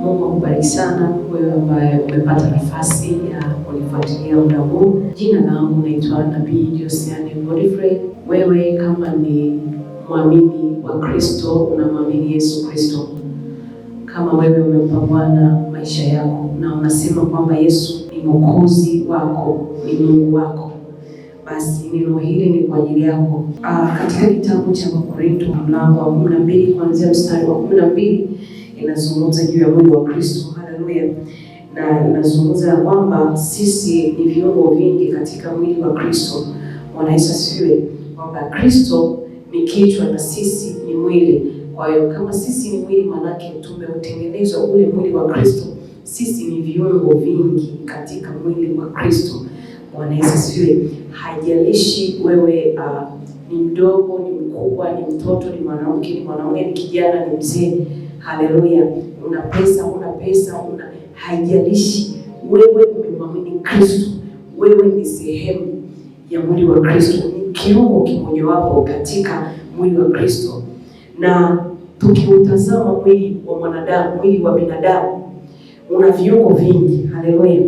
Mungu akubariki sana wewe ambaye umepata nafasi ya kunifuatilia muda huu. Jina langu naitwa Nabii Josiane Godfrey. Wewe kama ni muamini wa Kristo, unamwamini Yesu Kristo, kama wewe umempa Bwana maisha yako na unasema kwamba Yesu ni Mwokozi wako, ni Mungu wako, basi neno hili ni kwa ajili yako. Katika kitabu cha Wakorintho mlango wa 12 kuanzia mstari wa 12 inazungumza juu ya mwili wa Kristo. Haleluya. Na inazungumza kwamba sisi ni viungo vingi katika mwili wa Kristo. Bwana Yesu asifiwe. Kwamba Kristo ni kichwa na sisi ni mwili. Kwa hiyo kama sisi ni mwili, manake tumeutengenezwa ule mwili wa Kristo. Sisi ni viungo vingi katika mwili wa Kristo. Bwana Yesu asifiwe. Haijalishi wewe ni mdogo, ni mkubwa, ni mtoto, ni mwanamke, ni mwanaume, ni kijana, ni mzee. Haleluya. Una pesa, haijalishi wewe umemwamini Kristo. Wewe ni sehemu ya mwili wa Kristo. Ni kiungo kimojawapo katika mwili wa Kristo. Na tukiutazama mwili wa mwanadamu, mwili wa binadamu una viungo vingi. Haleluya.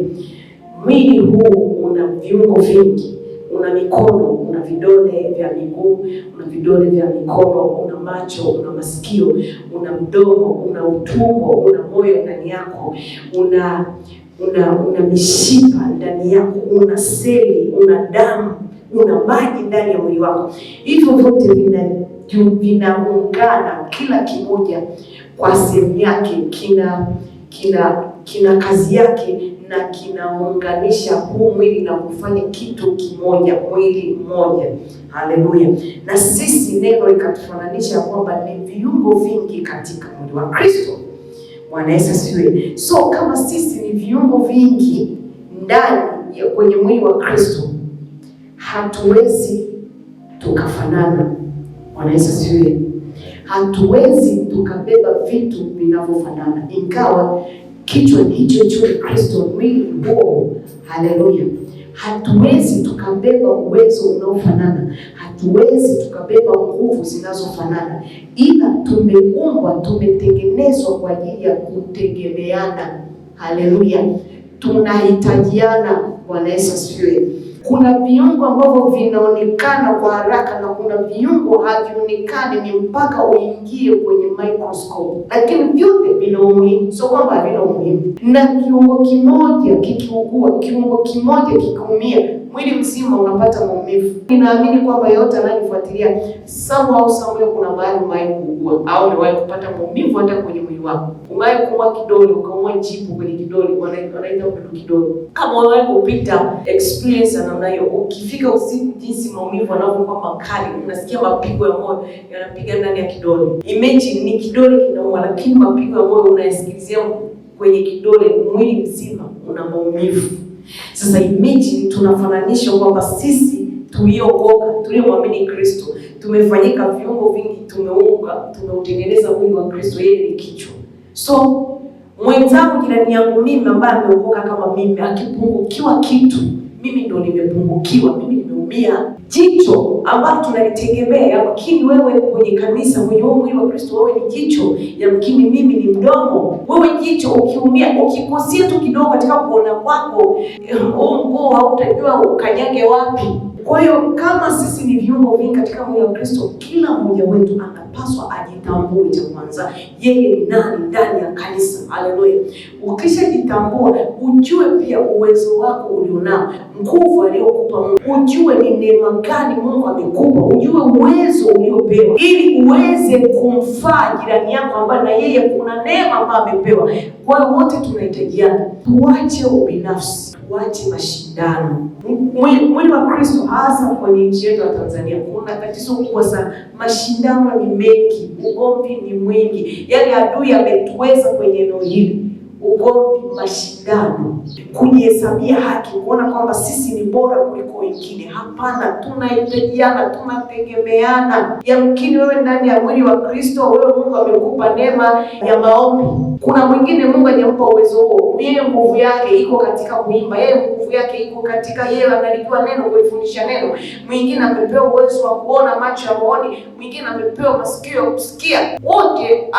Mwili huu una viungo vingi. Una mikono, una vidole vya miguu, una vidole vya mikono, una macho, una masikio, una mdomo, una utumbo, una moyo ndani yako, una mishipa ndani yako, una seli, una damu, una maji ndani ya mwili wako. Hivyo vyote vinaungana, kila kimoja kwa sehemu yake, kina kazi yake na kinaunganisha huu mwili na kufanya kitu kimoja, mwili mmoja. Haleluya. Na sisi neno ikatufananisha kwamba ni viungo vingi katika mwili wa Kristo. Bwana Yesu asifiwe. So kama sisi ni viungo vingi ndani ya kwenye mwili wa Kristo, hatuwezi tukafanana. Bwana Yesu asifiwe. Hatuwezi tukabeba vitu vinavyofanana, ingawa kichwa hicho cha Kristo, mwili huo. Haleluya. Hatuwezi tukabeba uwezo unaofanana, hatuwezi tukabeba nguvu zinazofanana, ila tumeumbwa, tumetengenezwa kwa ajili ya kutegemeana. Haleluya. Tunahitajiana. Bwana Yesu asifiwe. Kuna viungo ambavyo vinaonekana kwa haraka na kuna viungo havionekani, ni mpaka uingie kwenye microscope. Lakini vyote vina umuhimu, sio kwamba havina umuhimu. Na kiungo kimoja kikiugua, kiungo kimoja kikiumia, mwili mzima unapata maumivu. Ninaamini kwamba yote ananifuatilia sawa au sawa, kuna mahali umewahi kuugua au umewahi kupata maumivu hata kwenye mwili wako. Umewahi kuumwa kidole, ukaumwa jipu kwenye kidole, wanaita kidole. Kama umewahi kupita experience na hiyo, ukifika usiku jinsi maumivu yanavyokuwa makali, unasikia mapigo ya moyo yanapiga ndani ya kidole. Imagine ni kidole kinauma, lakini mapigo ya moyo unayasikilizia kwenye kidole, mwili mzima una maumivu. Sasa imagine tunafananisha kwamba sisi tuliokoka, tuliomwamini Kristo, tumefanyika viungo vingi, tumeutengeneza mwili wa Kristo, yeye ni kichwa. So mwenzangu, jirani yangu mimi ambaye ameokoka kama mimi, akipungukiwa kitu, mimi ndo nimepungukiwa, mimi nimeumia. Jicho ambalo tunalitegemea, yamkini wewe kwenye kanisa, kwenye mwili wa Kristo wewe ni jicho, yamkini mimi ni mdomo. Wewe jicho ukiumia, ukikosea tu kidogo katika kuona kwako, mguu hautajua ukanyage wapi. Kwa hiyo kama sisi ni viungo vingi katika mwili wa Kristo, kila mmoja wetu anapaswa ajitambue. Cha kwanza, yeye ni nani ndani ya kanisa. Haleluya. Ukishajitambua, ujue pia uwezo wako ulionao, nguvu aliyokupa Mungu, ujue ni neema gani Mungu amekupa, ujue uwezo uliopewa, ili uweze kumfaa jirani yako ambaye na yeye kuna neema ambayo amepewa. Kwa hiyo wote tunahitajiana. Tuache ubinafsi, tuache mashindano. Mwili wa Kristo, hasa kwenye nchi yetu ya Tanzania, kuna tatizo kubwa sana. Mashindano ni mengi, ugomvi ni mwingi. Yaani adui ametuweza kwenye eneo hili. ugomvi, mashindano, kujihesabia haki, kuona kwamba sisi ni bora kuliko wengine. Hapana, tunahitajiana, tunategemeana. Yamkini wewe ndani ya mwili wa Kristo, wewe Mungu amekupa neema ya maombi. Kuna mwingine Mungu hajampa uwezo huo. Yeye nguvu yake iko katika kuimba, yeye nguvu yake iko katika yeye analijua neno, kuifundisha neno. Mwingine amepewa uwezo wa kuona, macho ya kuona, mwingine amepewa masikio ya kusikia. Wote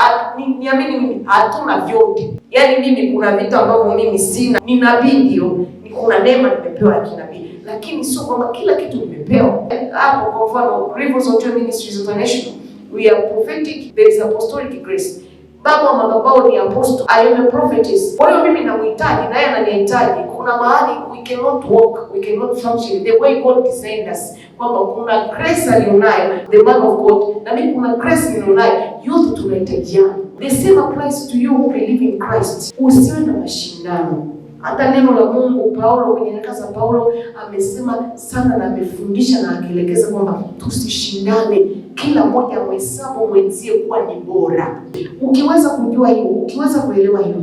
niamini mimi hatuna vyote. Yaani mimi kuna vitu ambavyo mimi sina. Ni nabii ndio, kuna neema nimepewa ya kinabii, lakini sio kwamba kila kitu nimepewa. Hapo kwa mfano Rivers of Joy Ministries International, we are prophetic, there is apostolic grace. Baba wa madhabahu ni apostle, I am a prophetess. Kwa hiyo mimi namhitaji na yeye ananihitaji. Kuna mahali we cannot walk, we cannot function the way God designed us. Kwamba kuna grace alionayo the man of God na mimi kuna grace nilionayo, yote tunahitajiana. The same applies to you who believe in Christ. Usiwe na mashindano. Hata neno la Mungu, Paulo kwenye nyaraka za Paulo amesema sana na amefundisha na akielekeza kwamba tusishindane, kila mmoja mhesabu mwenzie kuwa ni bora. Ukiweza kujua hiyo, ukiweza kuelewa hiyo,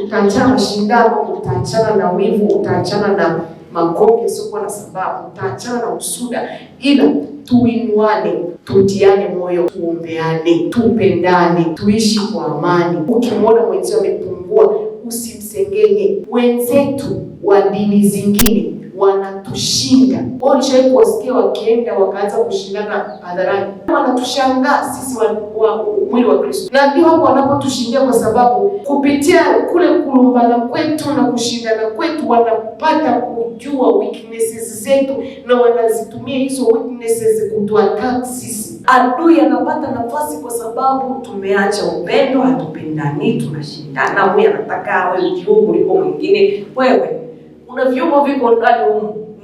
utaachana mashindano, utaachana na wivu, utaachana na magomvi yasiokuwa na sababu, utaachana na usuda, ila tuinuane, tutiane moyo, tuombeane, tupendane, tuishi kwa amani. Ukimwona mwenzio amepungua, usimsengenye. Wenzetu wa dini zingine wanatushinda. Wao nishawahi kuwasikia wakienda wakaanza kushindana hadharani. Wanatushangaa sisi wa mwili wa Kristo. Na ndio hapo wanapotushindia, kwa sababu kupitia kule kulumbana kwetu na kushindana kwetu wanapata kujua weaknesses zetu na wanazitumia hizo weaknesses kutuattack sisi. Adui anapata nafasi kwa sababu tumeacha upendo, hatupendani, tunashindana. Huyu anataka awe mkuu kuliko mwingine. Wewe una viungo viko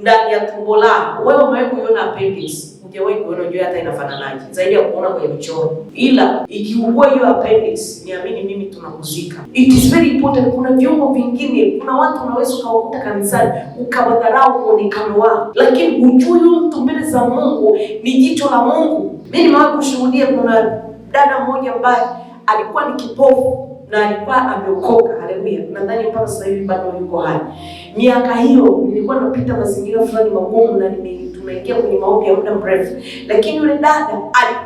ndani ya tumbo lako. Wewe umewahi kuiona appendix? Hujawahi kuona, unajua hata inafananaje zaidi ya kuona kwenye michoro. Ila ikiugua hiyo appendix, niamini mimi, tunakuzika. It is very important. Kuna viungo vingine, kuna watu unaweza ukawakuta kanisani ukawadharau muonekano wao, lakini hujui huyu mtu mbele za Mungu ni jicho la Mungu. Mimi nimewahi kushuhudia, kuna dada mmoja ambaye alikuwa ni kipofu na alikuwa ameokoka. Haleluya. Nadhani mpaka sasa hivi bado yuko hai. Miaka hiyo nilikuwa napita mazingira fulani magumu na tumeingia kwenye maombi ya muda mrefu. Lakini yule dada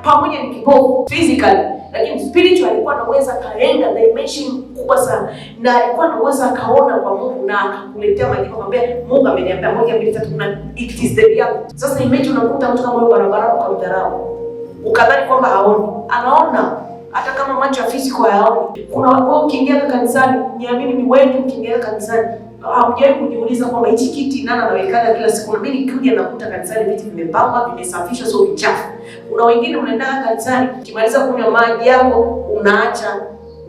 pamoja ni kipofu physically, lakini spiritually alikuwa anaweza kaenda dimension kubwa sana. Na alikuwa anaweza kaona kwa Mungu na akakuletea majibu, akamwambia Mungu ameniambia 1 2 3 kuna it is the reality. Sasa imagine unakuta mtu kama huyo barabara ukamdharau. Ukadhani kwamba haoni. Anaona. Hata kama macho ya physical hayaoni. Kuna wao ukiingia kanisani, niamini ni wengi ukiingia kanisani, hamjawahi kujiuliza kwamba hichi kiti nani anawekana kila siku. Na mimi nikija nakuta kanisani viti vimepangwa, vimesafishwa, sio vichafu. Kuna wengine mnaenda kanisani, ukimaliza kunywa maji yako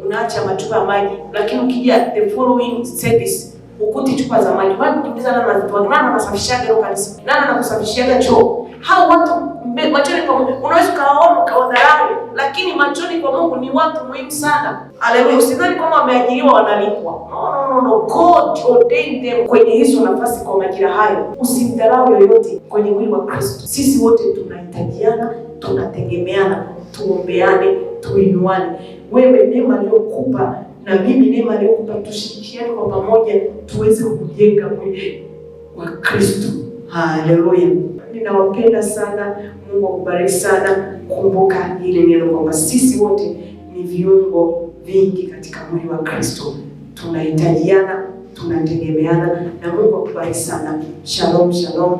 unaacha machupa ya maji, lakini ukija the following service ukuti chupa za maji. Wewe kujiuliza nani anasafishaga hiyo kanisa? Nani anakusafishiaga choo? Hao watu machoni kwa Mungu unaweza kawaona kawadharau, lakini machoni kwa Mungu ni watu muhimu sana. Haleluya. Usidhani kama wameajiriwa wanalipwa. No. God ordained them kwenye hizo nafasi kwa majira hayo. Usimdharau yoyote kwenye mwili wa Kristo. Sisi wote tunahitajiana, tunategemeana, tuombeane, tuinuane. Wewe neema aliyokupa na mimi neema aliyokupa, tushirikiane kwa pamoja tuweze kujenga mwili wa Kristo. Haleluya. Ninawapenda sana. Mungu akubariki sana. Kumbuka ile neno kwamba sisi wote ni viungo vingi katika mwili wa Kristo. Tunahitajiana, tunategemeana, na Mungu akubariki sana. Shalom, shalom.